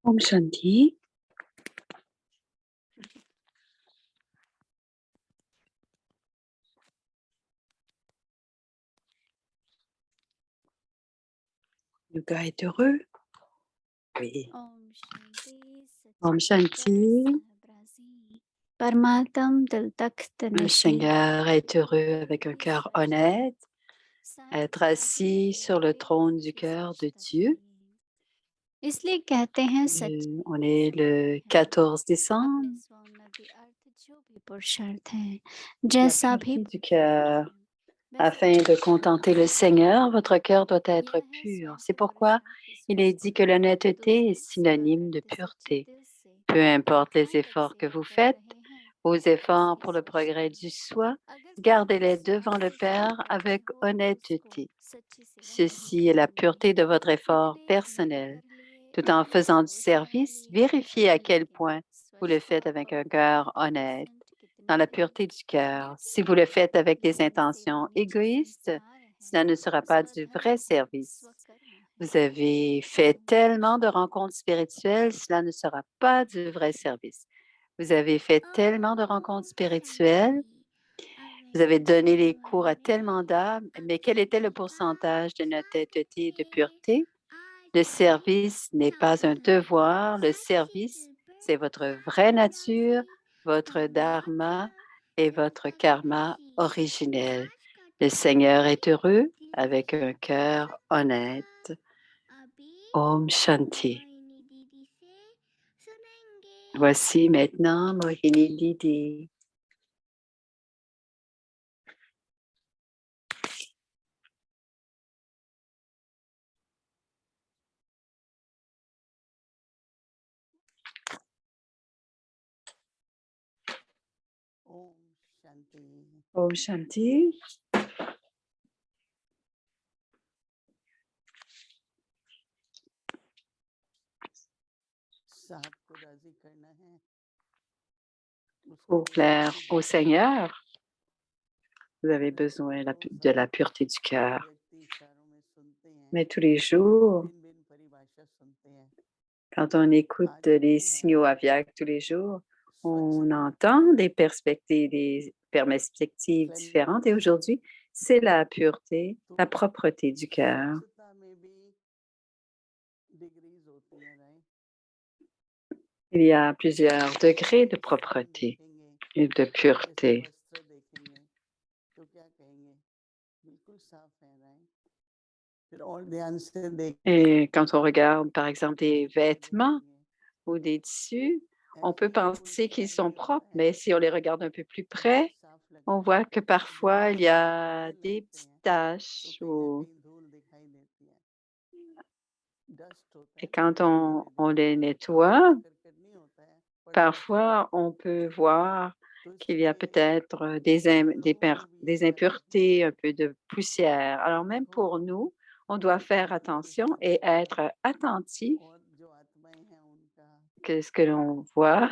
Om Shanti. Yoga est heureux. Oui. Om Shanti. Le Seigneur est heureux avec un cœur honnête, être assis sur le trône du cœur de Dieu. On est le 14 décembre. La pureté du cœur. Afin de contenter le Seigneur, votre cœur doit être pur. C'est pourquoi il est dit que l'honnêteté est synonyme de pureté. Peu importe les efforts que vous faites, vos efforts pour le progrès du soi, gardez-les devant le Père avec honnêteté. Ceci est la pureté de votre effort personnel. Tout en faisant du service, vérifiez à quel point vous le faites avec un cœur honnête, dans la pureté du cœur. Si vous le faites avec des intentions égoïstes, cela ne sera pas du vrai service. Vous avez fait tellement de rencontres spirituelles, cela ne sera pas du vrai service. Vous avez fait tellement de rencontres spirituelles, vous avez donné les cours à tellement d'âmes, mais quel était le pourcentage de honnêteté et de pureté? Le service n'est pas un devoir, le service, c'est votre vraie nature, votre dharma et votre karma originel. Le Seigneur est heureux avec un cœur honnête. Om Shanti. Voici maintenant Mohini Didi. Om Shanti. Pour plaire au Seigneur, vous avez besoin de la pureté du cœur. Mais tous les jours, quand on écoute les signaux aviaques tous les jours, on entend des perspectives différentes. Et aujourd'hui, c'est la pureté, la propreté du cœur. Il y a plusieurs degrés de propreté et de pureté. Et quand on regarde, par exemple, des vêtements ou des tissus, on peut penser qu'ils sont propres, mais si on les regarde un peu plus près, on voit que parfois, il y a des petites taches. Et quand on les nettoie, parfois, on peut voir qu'il y a peut-être des impuretés, un peu de poussière. Alors, même pour nous, on doit faire attention et être attentif que ce que l'on voit,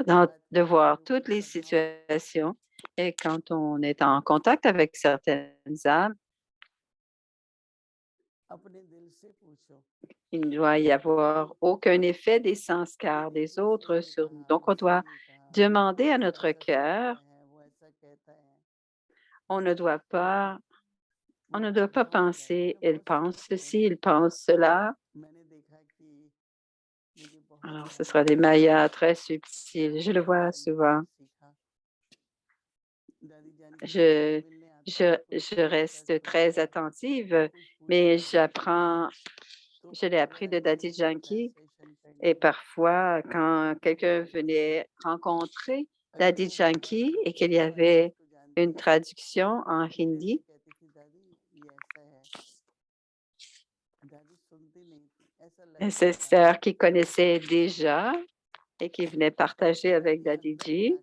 de voir toutes les situations. Et quand on est en contact avec certaines âmes, il ne doit y avoir aucun effet des sanskars des autres sur nous. Donc, on doit demander à notre cœur, on ne doit pas penser, il pense ceci, il pense cela. Alors, ce sera des mayas très subtils. Je le vois souvent. Je reste très attentive, mais je l'ai appris de Daddy Janki. Et parfois, quand quelqu'un venait rencontrer Daddy Janki et qu'il y avait une traduction en hindi, une sister qui connaissait déjà et qui venait partager avec Daddy Ji,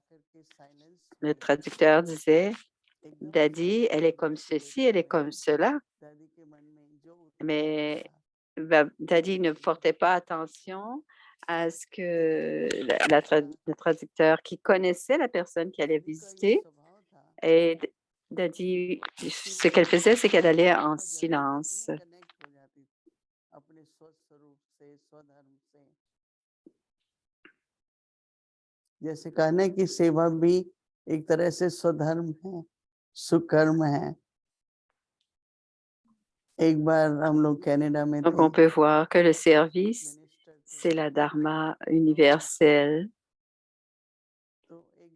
le traducteur disait, Daddy, elle est comme ceci, elle est comme cela. Mais Daddy ne portait pas attention à ce que le traducteur qui connaissait la personne qui allait visiter. Et Daddy, ce qu'elle faisait, c'est qu'elle allait en silence. जैसे कहना है कि सेवा भी एक तरह से स्वधर्म है, सुकर्म है। एक बार हम लोग कनाडा में Donc, थे, on peut voir que le service, c'est la dharma universelle.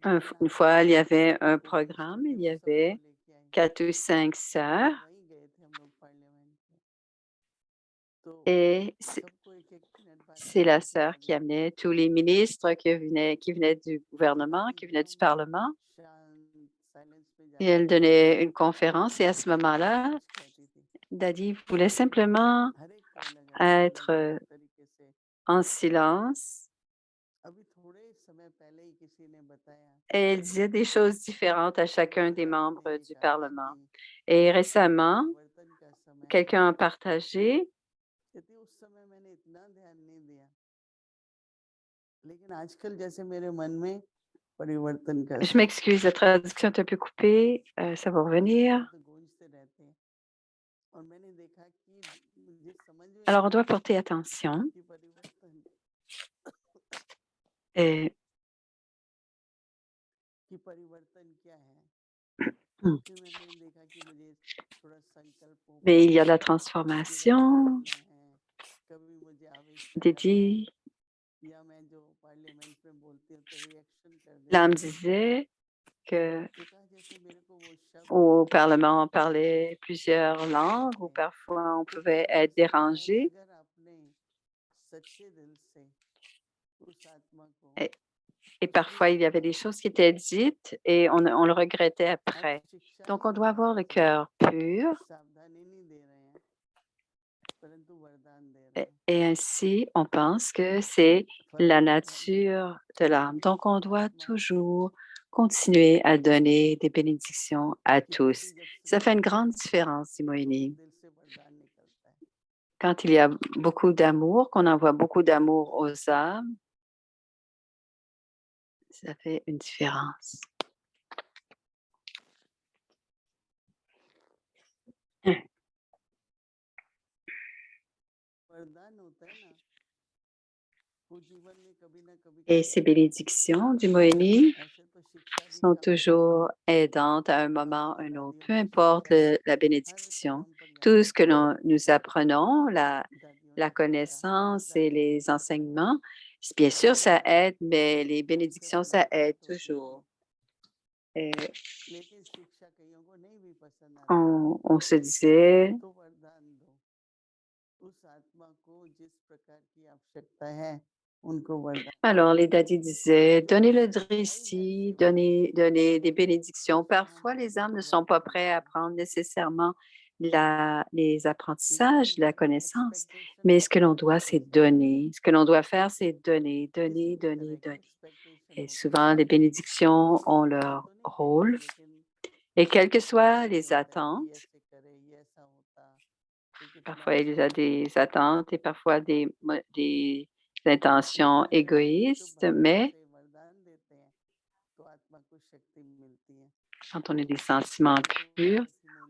Une fois, il y avait un programme, il y avait 4 ou 5 sœurs. Et c'est la sœur qui amenait tous les ministres qui venaient du gouvernement, qui venaient du Parlement. Et elle donnait une conférence. Et à ce moment-là, Dadi voulait simplement être en silence. Et elle disait des choses différentes à chacun des membres du Parlement. Et récemment, quelqu'un a partagé je m'excuse, la traduction est un peu coupée. Ça va revenir. Alors, on doit porter attention. Et mais il y a la transformation. Didi, l'âme disait que au Parlement, on parlait plusieurs langues ou parfois on pouvait être dérangé. Et parfois, il y avait des choses qui étaient dites et on le regrettait après. Donc, on doit avoir le cœur pur. Et ainsi, on pense que c'est la nature de l'âme. Donc, on doit toujours continuer à donner des bénédictions à tous. Ça fait une grande différence, Simoini. Quand il y a beaucoup d'amour, qu'on envoie beaucoup d'amour aux âmes, ça fait une différence. Et ces bénédictions du Mohéni sont toujours aidantes à un moment ou un autre, peu importe la bénédiction. Tout ce que nous apprenons, la connaissance et les enseignements, bien sûr, ça aide, mais les bénédictions, ça aide toujours. Et on se disait, alors les dadis disaient, donnez le dristi, donnez des bénédictions. Parfois, les âmes ne sont pas prêts à prendre nécessairement les apprentissages, la connaissance, mais ce que l'on doit, c'est donner. Ce que l'on doit faire, c'est donner, donner, donner, donner. Et souvent, les bénédictions ont leur rôle. Et quelles que soient les attentes, parfois il y a des attentes et parfois des intentions égoïstes, mais quand on a des sentiments purs,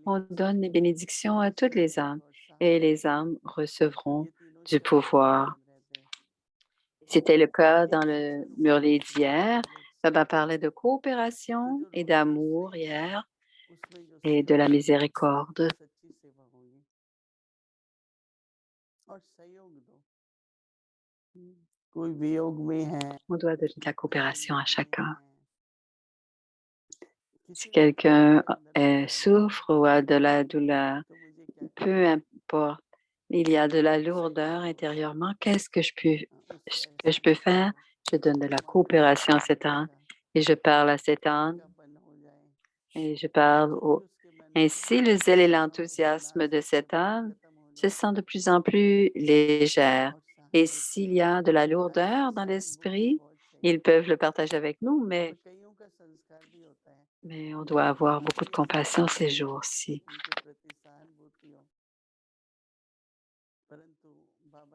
on donne les bénédictions à toutes les âmes et les âmes recevront du pouvoir. C'était le cas dans le Murli d'hier. Baba parlait de coopération et d'amour hier et de la miséricorde. On doit donner de la coopération à chacun. Si quelqu'un souffre ou a de la douleur, peu importe, il y a de la lourdeur intérieurement, qu'est-ce que je peux faire? Je donne de la coopération à cette âme et je parle à cette âme et je parle Ainsi, le zèle et l'enthousiasme de cette âme se sent de plus en plus légère. Et s'il y a de la lourdeur dans l'esprit, ils peuvent le partager avec nous, mais on doit avoir beaucoup de compassion ces jours-ci.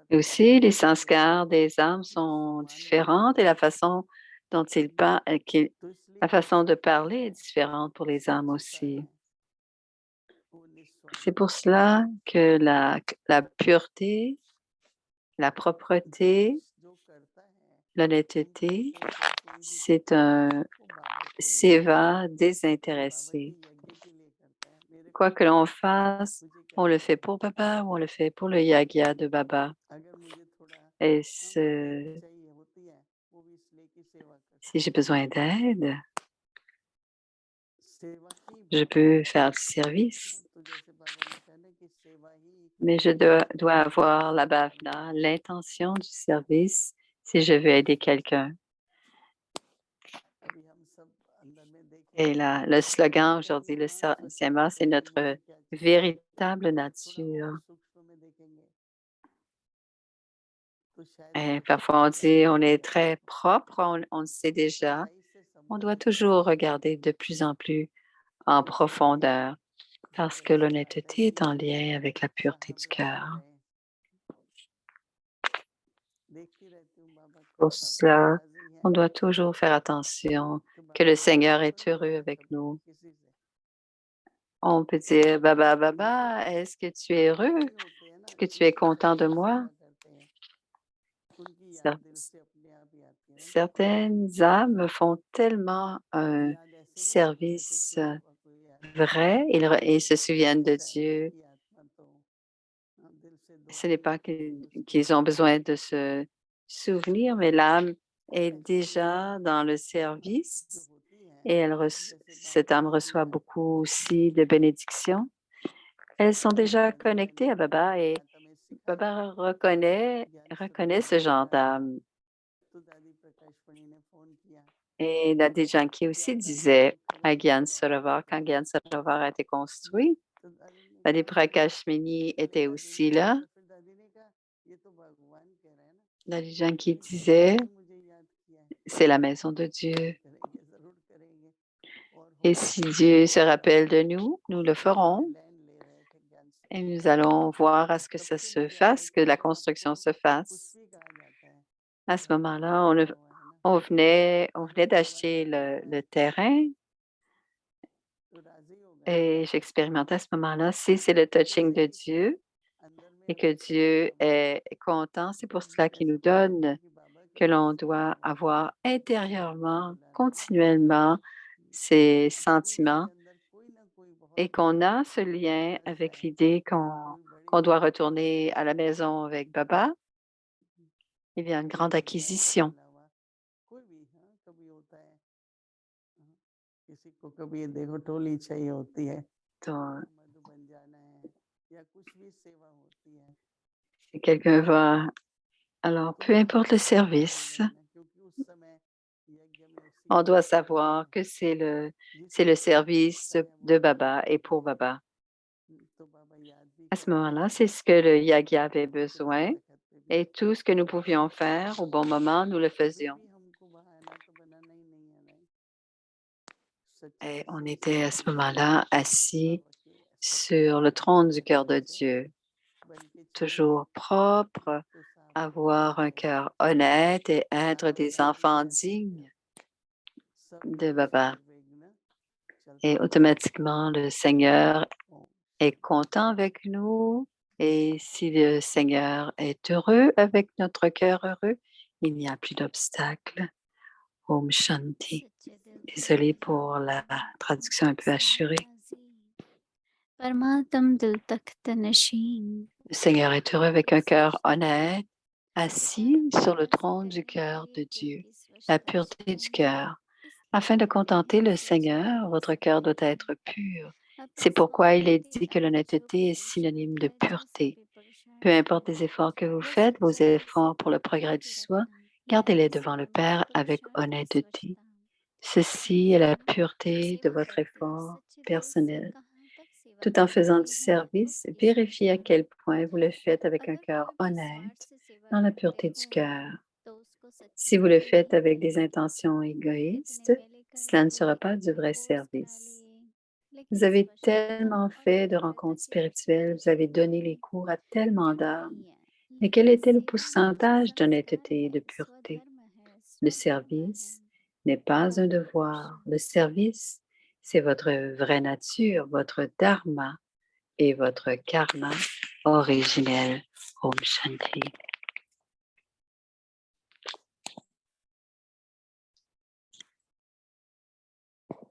Et aussi, les sanskars des âmes sont différentes et la façon dont la façon de parler est différente pour les âmes aussi. C'est pour cela que la pureté, la propreté, l'honnêteté C'est un seva désintéressé. Quoi que l'on fasse, on le fait pour Baba ou on le fait pour le yagya de Baba. Et si j'ai besoin d'aide, je peux faire du service, mais je dois avoir la bhavna, l'intention du service si je veux aider quelqu'un. Et le slogan aujourd'hui, le Sema, c'est notre véritable nature. Et parfois, on dit on est très propre, on le sait déjà. On doit toujours regarder de plus en plus en profondeur parce que l'honnêteté est en lien avec la pureté du cœur. Pour cela, on doit toujours faire attention que le Seigneur est heureux avec nous. On peut dire, Baba, Baba, est-ce que tu es heureux? Est-ce que tu es content de moi? Certaines âmes font tellement un service vrai, ils se souviennent de Dieu. Ce n'est pas qu'ils ont besoin de se souvenir, mais l'âme est déjà dans le service et cette âme reçoit beaucoup aussi de bénédictions. Elles sont déjà connectées à Baba et Baba reconnaît ce genre d'âme. Et Dadi Janki aussi disait à Gyan Sarovar, quand Gyan Sarovar a été construit, Dadi Prakash Muni était aussi là. Dadi Janki disait, c'est la maison de Dieu. Et si Dieu se rappelle de nous, nous le ferons. Et nous allons voir à ce que ça se fasse, que la construction se fasse. À ce moment-là, on venait d'acheter le terrain et j'expérimentais à ce moment-là, si c'est le touching de Dieu et que Dieu est content, c'est pour cela qu'il nous donne que l'on doit avoir intérieurement, continuellement ces sentiments et qu'on a ce lien avec l'idée qu'on doit retourner à la maison avec Baba. Il y a une grande acquisition. Si quelqu'un va, alors peu importe le service, on doit savoir que c'est le service de Baba et pour Baba. À ce moment-là, c'est ce que le yagya avait besoin et tout ce que nous pouvions faire au bon moment, nous le faisions. Et on était à ce moment-là assis sur le trône du cœur de Dieu, toujours propre, avoir un cœur honnête et être des enfants dignes de Baba. Et automatiquement, le Seigneur est content avec nous. Et si le Seigneur est heureux avec notre cœur heureux, il n'y a plus d'obstacle. Om Shanti. Désolée pour la traduction un peu assurée. Le Seigneur est heureux avec un cœur honnête, assis sur le trône du cœur de Dieu, la pureté du cœur. Afin de contenter le Seigneur, votre cœur doit être pur. C'est pourquoi il est dit que l'honnêteté est synonyme de pureté. Peu importe les efforts que vous faites, vos efforts pour le progrès du soi, gardez-les devant le Père avec honnêteté. Ceci est la pureté de votre effort personnel. Tout en faisant du service, vérifiez à quel point vous le faites avec un cœur honnête, dans la pureté du cœur. Si vous le faites avec des intentions égoïstes, cela ne sera pas du vrai service. Vous avez tellement fait de rencontres spirituelles, vous avez donné les cours à tellement d'âmes. Mais quel était le pourcentage d'honnêteté et de pureté? Le service n'est pas un devoir. Le service, c'est votre vraie nature, votre dharma et votre karma originel. Om Shanti.